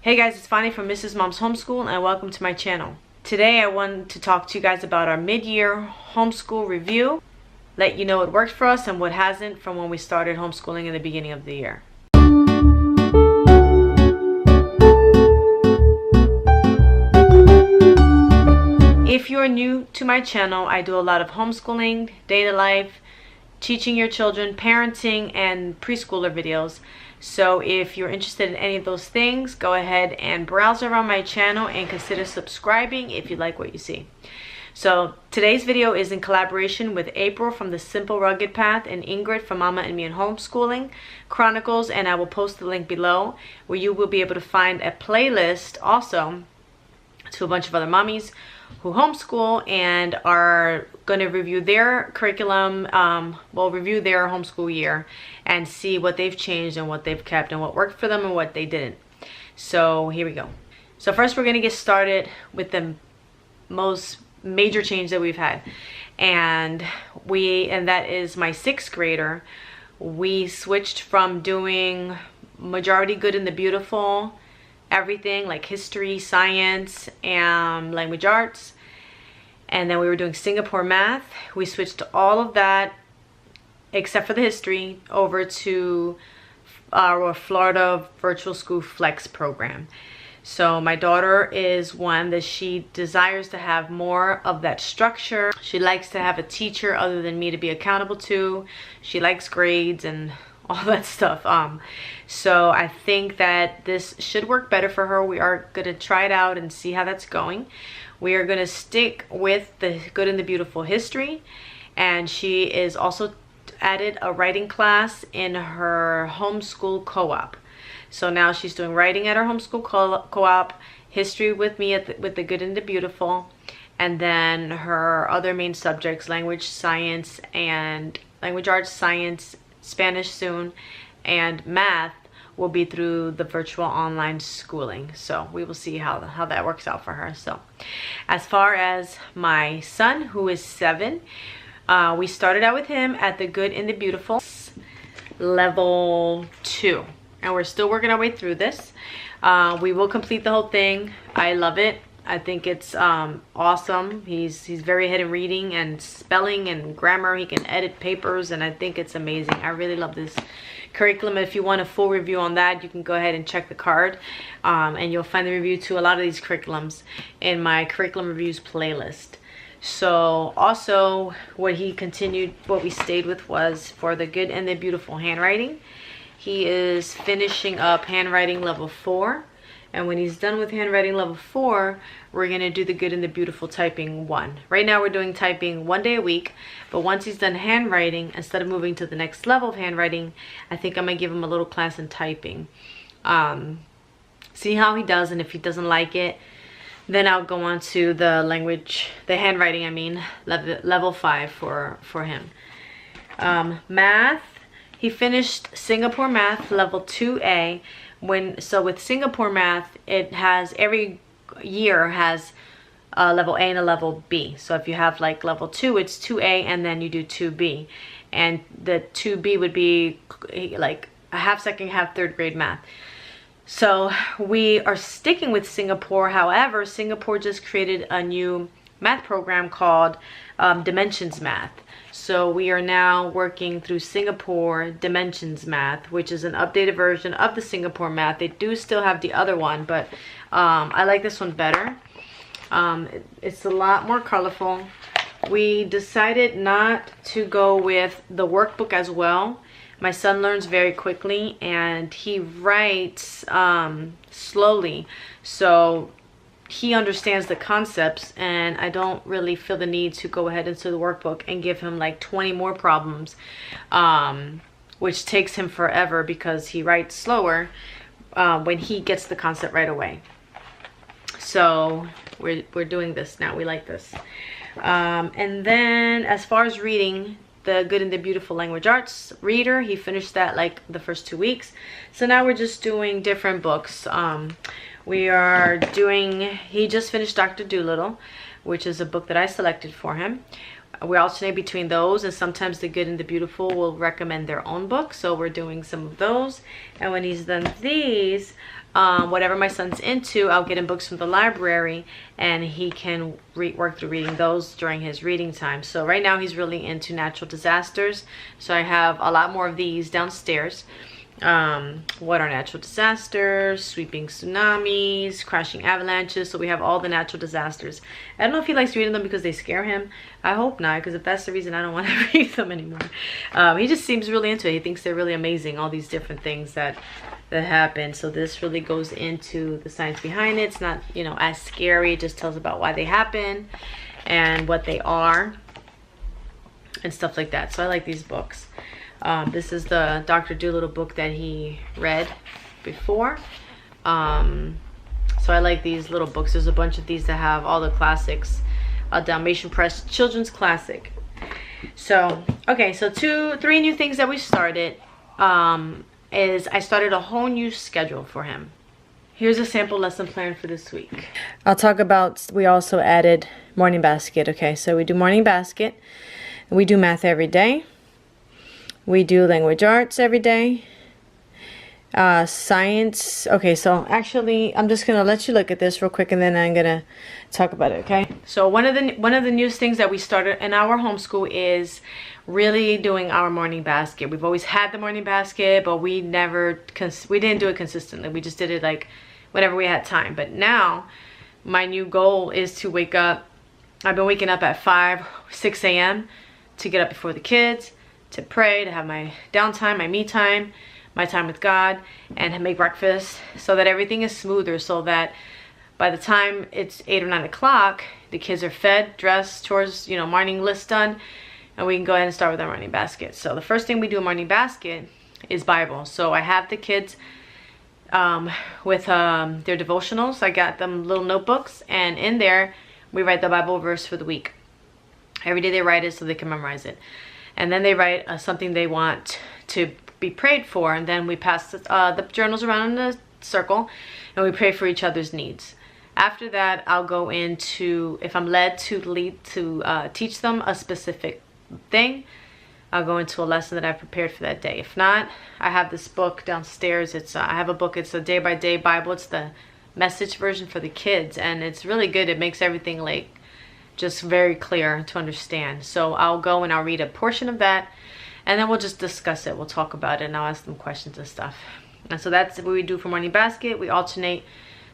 Hey guys, it's Fanny from Mrs. Mom's Homeschool and welcome to my channel. Today I want to talk to you guys about our mid-year homeschool review, let you know what worked for us and what hasn't from when we started homeschooling in the beginning of the year. If you're new to my channel, I do a lot of homeschooling, day to life, teaching your children, parenting, and preschooler videos. So if you're interested in any of those things, go ahead and browse around my channel and consider subscribing if you like what you see. So today's video is in collaboration with April from The Simple Rugged Path and Ingrid from Mama and Me and Homeschooling Chronicles, and I will post the link below where you will be able to find a playlist also to a bunch of other mommies who homeschool and are going to review their curriculum, review their homeschool year and see what they've changed and what they've kept and what worked for them and what they didn't. So here we go. So first we're going to get started with the most major change that we've had, and that is my 6th grader. We switched from doing majority good and the beautiful, everything like history, science, and language arts, and then we were doing Singapore math. We switched all of that except for the history over to our Florida virtual school flex program. So my daughter is one that she desires to have more of that structure. She likes to have a teacher other than me to be accountable to. She likes grades and all that stuff. So I think that this should work better for her. We are going to try it out and see how that's going. We are going to stick with the good and the beautiful history, and she is also added a writing class in her homeschool co-op. So now she's doing writing at her homeschool co-op, history with me with the good and the beautiful, and then her other main subjects, language, science, and language arts, science, Spanish soon, and math will be through the virtual online schooling. So we will see how that works out for her. So as far as my son, who is 7, we started out with him at the good and the beautiful level 2, and we're still working our way through this. We will complete the whole thing. I love it. I think it's awesome. He's very ahead in reading and spelling and grammar. He can edit papers, and I think it's amazing. I really love this curriculum. If you want a full review on that, you can go ahead and check the card, and you'll find the review to a lot of these curriculums in my curriculum reviews playlist. So also what we stayed with was for the good and the beautiful handwriting. He is finishing up handwriting level 4. And when he's done with handwriting level 4, we're going to do the good and the beautiful typing 1. Right now we're doing typing 1 day a week. But once he's done handwriting, instead of moving to the next level of handwriting, I think I'm going to give him a little class in typing. See how he does, and if he doesn't like it, then I'll go on to the handwriting, level 5 for him. Math, he finished Singapore math level 2A. So with Singapore math, it has every year has a level A and a level B. So if you have like level 2, it's 2A, and then you do 2B, and the 2B would be like a half second, half third grade math. So we are sticking with Singapore. However, Singapore just created a new math program called Dimensions Math. So we are now working through Singapore Dimensions Math, which is an updated version of the Singapore Math. They do still have the other one, but I like this one better. It's a lot more colorful. We decided not to go with the workbook as well. My son learns very quickly, and he writes slowly. So he understands the concepts, and I don't really feel the need to go ahead into the workbook and give him like 20 more problems, which takes him forever because he writes slower when he gets the concept right away. So we're doing this now. We like this. And then as far as reading, the good and the beautiful language arts reader, he finished that like the first 2 weeks. So now we're just doing different books. He just finished Dr. Dolittle, which is a book that I selected for him. We alternate between those, and sometimes the good and the beautiful will recommend their own book, so we're doing some of those. And when he's done these, whatever my son's into, I'll get him books from the library, and he can work through reading those during his reading time. So right now he's really into natural disasters, so I have a lot more of these downstairs. What are natural disasters, sweeping tsunamis, crashing avalanches. So we have all the natural disasters. I don't know if he likes reading them because they scare him. I hope not, because if that's the reason, I don't want to read them anymore. He just seems really into it. He thinks they're really amazing, all these different things that happen. So this really goes into the science behind it. It's not, you know, as scary. It just tells about why they happen and what they are and stuff like that. So I like these books. This is the Dr. Dolittle book that he read before. So I like these little books. There's a bunch of these that have all the classics. Dalmatian Press children's classic. So okay, so 3 new things that we started is I started a whole new schedule for him. Here's a sample lesson plan for this week. I'll talk about, we also added morning basket. Okay, so we do morning basket. We do math every day. We do language arts every day. Science. Okay, so actually, I'm just gonna let you look at this real quick, and then I'm gonna talk about it. Okay. So one of the newest things that we started in our homeschool is really doing our morning basket. We've always had the morning basket, but we didn't do it consistently. We just did it like whenever we had time. But now, my new goal is to wake up. I've been waking up at 6 a.m. to get up before the kids, to pray, to have my downtime, my me time, my time with God, and make breakfast so that everything is smoother, so that by the time it's 8 or 9 o'clock, the kids are fed, dressed, chores, you know, morning list done, and we can go ahead and start with our morning basket. So the first thing we do in morning basket is Bible. So I have the kids with their devotionals. I got them little notebooks, and in there we write the Bible verse for the week. Every day they write it so they can memorize it. And then they write something they want to be prayed for, and then we pass the journals around in a circle, and we pray for each other's needs. After that, I'll go into, if I'm led to teach them a specific thing, I'll go into a lesson that I've prepared for that day. If not, I have this book downstairs. I have a book. It's a day-by-day Bible. It's the message version for the kids, and it's really good. It makes everything like just very clear to understand. So I'll go and I'll read a portion of that, and then we'll just discuss it. We'll talk about it, and I'll ask them questions and stuff. And so that's what we do for morning basket. We alternate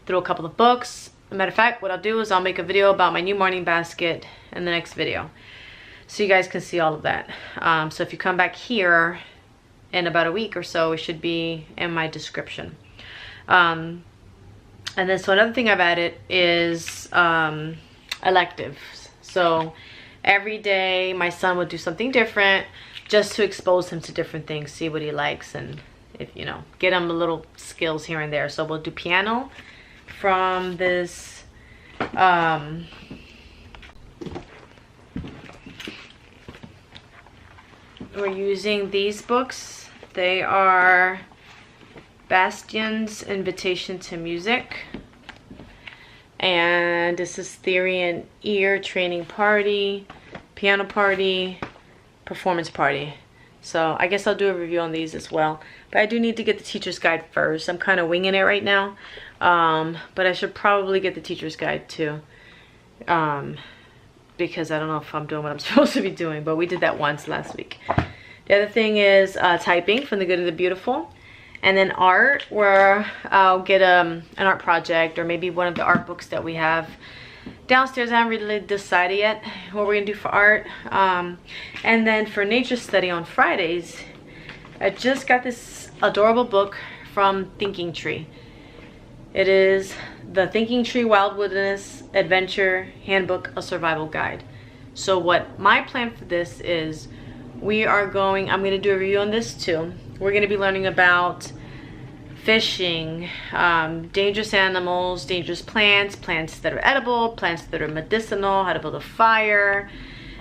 through a couple of books. As a matter of fact, what I'll do is I'll make a video about my new morning basket in the next video, so you guys can see all of that. So if you come back here in about a week or so, it should be in my description. And then so another thing I've added is electives. So every day my son would do something different, just to expose him to different things, see what he likes, and if, you know, get him a little skills here and there. So we'll do piano from this we're using these books. They are Bastian's Invitation to Music, and this is Theory and Ear Training Party, Piano Party, Performance Party. So I guess I'll do a review on these as well, but I do need to get the teacher's guide first. I'm kind of winging it right now, but I should probably get the teacher's guide too, because I don't know if I'm doing what I'm supposed to be doing, but we did that once last week. The other thing is typing, From the Good and the Beautiful. And then art, where I'll get an art project, or maybe one of the art books that we have downstairs. I haven't really decided yet what we're gonna do for art. And then for nature study on Fridays, I just got this adorable book from Thinking Tree. It is the Thinking Tree Wild Wilderness Adventure Handbook, a Survival Guide. So what my plan for this is, I'm gonna do a review on this too. We're going to be learning about fishing, dangerous animals, dangerous plants, plants that are edible, plants that are medicinal, how to build a fire.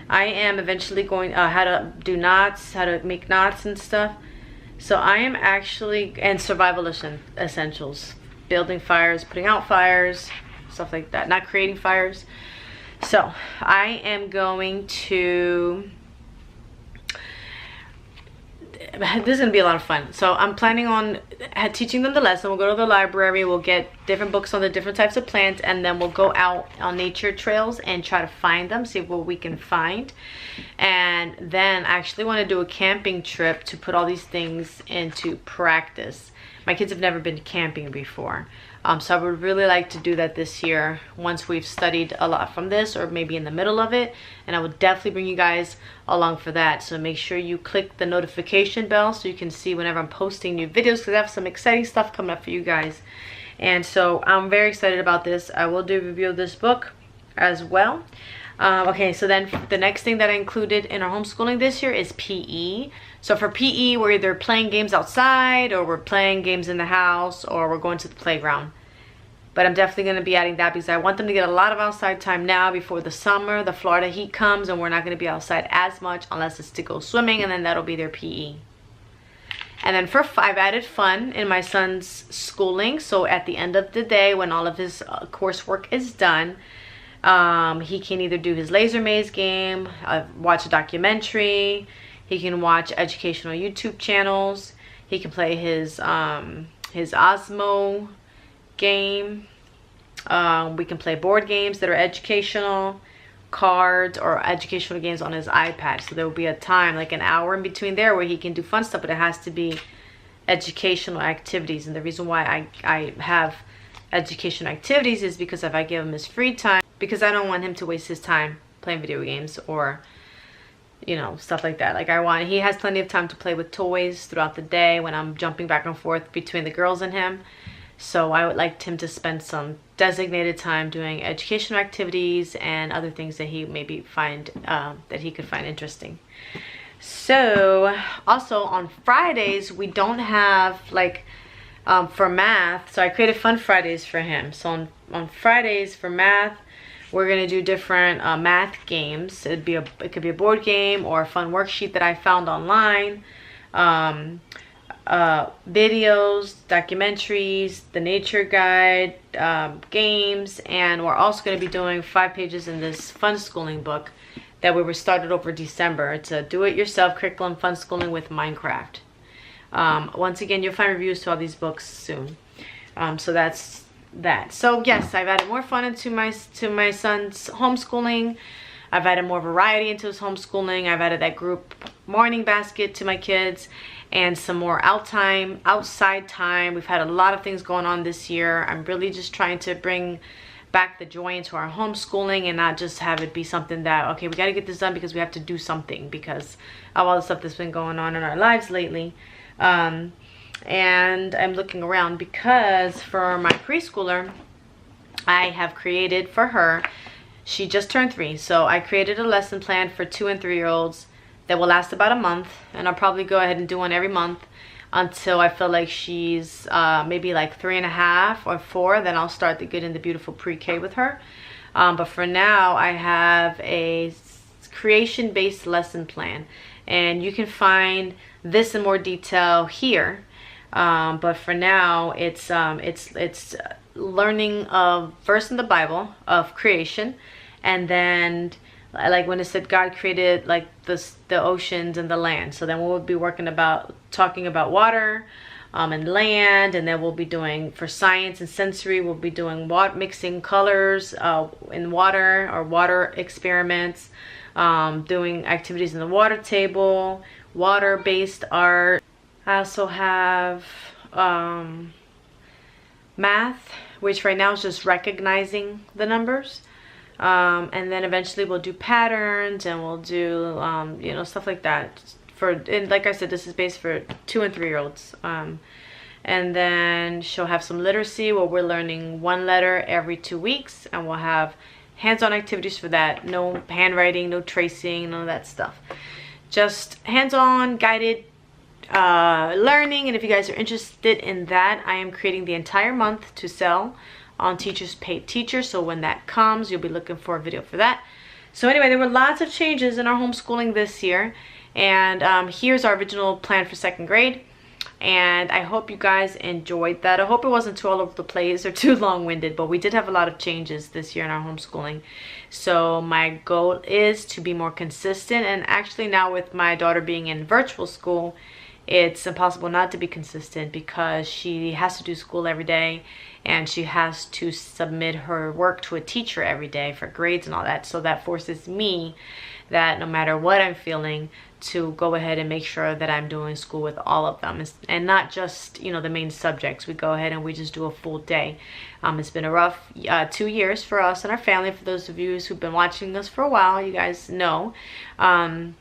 I am eventually going, how to do knots, how to make knots and stuff. So I am actually, and survival essentials, building fires, putting out fires, stuff like that, not creating fires. So I am going to this is gonna be a lot of fun. So I'm planning on teaching them the lesson. We'll go to the library, we'll get different books on the different types of plants, and then we'll go out on nature trails and try to find them, see what we can find. And then I actually want to do a camping trip to put all these things into practice. My kids have never been camping before. So I would really like to do that this year once we've studied a lot from this, or maybe in the middle of it. And I will definitely bring you guys along for that. So make sure you click the notification bell so you can see whenever I'm posting new videos, because I have some exciting stuff coming up for you guys. And so I'm very excited about this. I will do a review of this book as well. Okay, so then the next thing that I included in our homeschooling this year is PE. So for PE, we're either playing games outside, or we're playing games in the house, or we're going to the playground. But I'm definitely going to be adding that because I want them to get a lot of outside time now before the summer, the Florida heat comes, and we're not going to be outside as much unless it's to go swimming, and then that'll be their PE. And then for I've added fun in my son's schooling. So at the end of the day, when all of his coursework is done, he can either do his laser maze game, watch a documentary, he can watch educational YouTube channels, he can play his Osmo game, we can play board games that are educational, cards, or educational games on his iPad. So there will be a time, like an hour in between there, where he can do fun stuff, but it has to be educational activities. And the reason why I have educational activities is because if I give him his free time, because I don't want him to waste his time playing video games or, you know, stuff like that. Like he has plenty of time to play with toys throughout the day when I'm jumping back and forth between the girls and him. So I would like him to spend some designated time doing educational activities and other things that he maybe find, that he could find interesting. So also on Fridays, we don't have like, for math, so I created Fun Fridays for him. So on Fridays for math, we're gonna do different math games. It could be a board game or a fun worksheet that I found online, videos, documentaries, the nature guide, games, and we're also gonna be doing 5 pages in this fun schooling book that we were started over December. It's a do-it-yourself curriculum fun schooling with Minecraft. Once again, you'll find reviews to all these books soon. So that's that. So yes, I've added more fun into my son's homeschooling. I've added more variety into his homeschooling. I've added that group morning basket to my kids and some more outside time. We've had a lot of things going on this year. I'm really just trying to bring back the joy into our homeschooling and not just have it be something that, okay, we got to get this done because we have to do something because of all the stuff that's been going on in our lives lately. And I'm looking around because for my preschooler, I have created for her, she just turned 3, so I created a lesson plan for 2 and 3-year-olds that will last about a month, and I'll probably go ahead and do one every month until I feel like she's maybe like 3.5 or 4. Then I'll start the Good and the Beautiful pre-K with her. But for now, I have a creation-based lesson plan, and you can find this in more detail here. But for now, it's learning of verse in the Bible of creation, and then like when it said God created like the oceans and the land. So then we'll be talking about water and land, and then we'll be doing for science and sensory, we'll be doing mixing colors in water or water experiments, doing activities in the water table, water-based art. I also have math, which right now is just recognizing the numbers. And then eventually we'll do patterns, and we'll do, you know, stuff like that. And like I said, this is based for 2 and 3-year-olds. And then she'll have some literacy where we're learning 1 letter every 2 weeks, and we'll have hands-on activities for that. No handwriting, no tracing, none of that stuff. Just hands-on, guided learning. And if you guys are interested in that, I am creating the entire month to sell on Teachers Paid Teacher. So when that comes, you'll be looking for a video for that. So anyway, there were lots of changes in our homeschooling this year, and here's our original plan for 2nd grade. And I hope you guys enjoyed that. I hope it wasn't too all over the place or too long-winded, but we did have a lot of changes this year in our homeschooling. So my goal is to be more consistent, and actually now with my daughter being in virtual school, it's impossible not to be consistent because she has to do school every day and she has to submit her work to a teacher every day for grades and all that. So that forces me that no matter what I'm feeling, to go ahead and make sure that I'm doing school with all of them, and not just, you know, the main subjects. We go ahead and we just do a full day. It's been a rough 2 years for us and our family. For those of you who've been watching us for a while, you guys know. And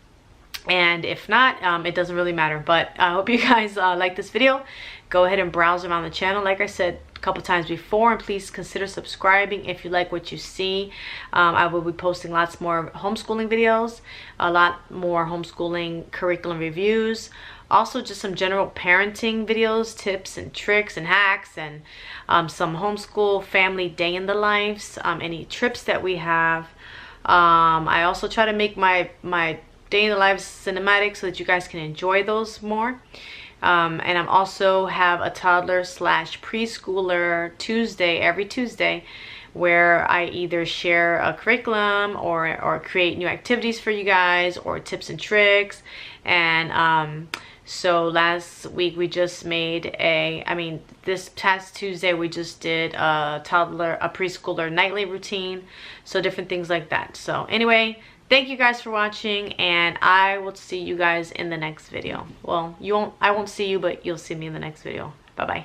if not, it doesn't really matter. But I hope you guys like this video. Go ahead and browse around the channel, like I said a couple times before, and please consider subscribing if you like what you see. I will be posting lots more homeschooling videos, a lot more homeschooling curriculum reviews, also just some general parenting videos, tips and tricks and hacks, and some homeschool family day in the lives, any trips that we have. I also try to make my day in the lives cinematic so that you guys can enjoy those more. And I'm also have a toddler / preschooler Tuesday, every Tuesday, where I either share a curriculum or create new activities for you guys, or tips and tricks. And so last week we just made this past Tuesday we just did a preschooler nightly routine, so different things like that. So anyway, thank you guys for watching, and I will see you guys in the next video. Well, I won't see you, but you'll see me in the next video. Bye bye.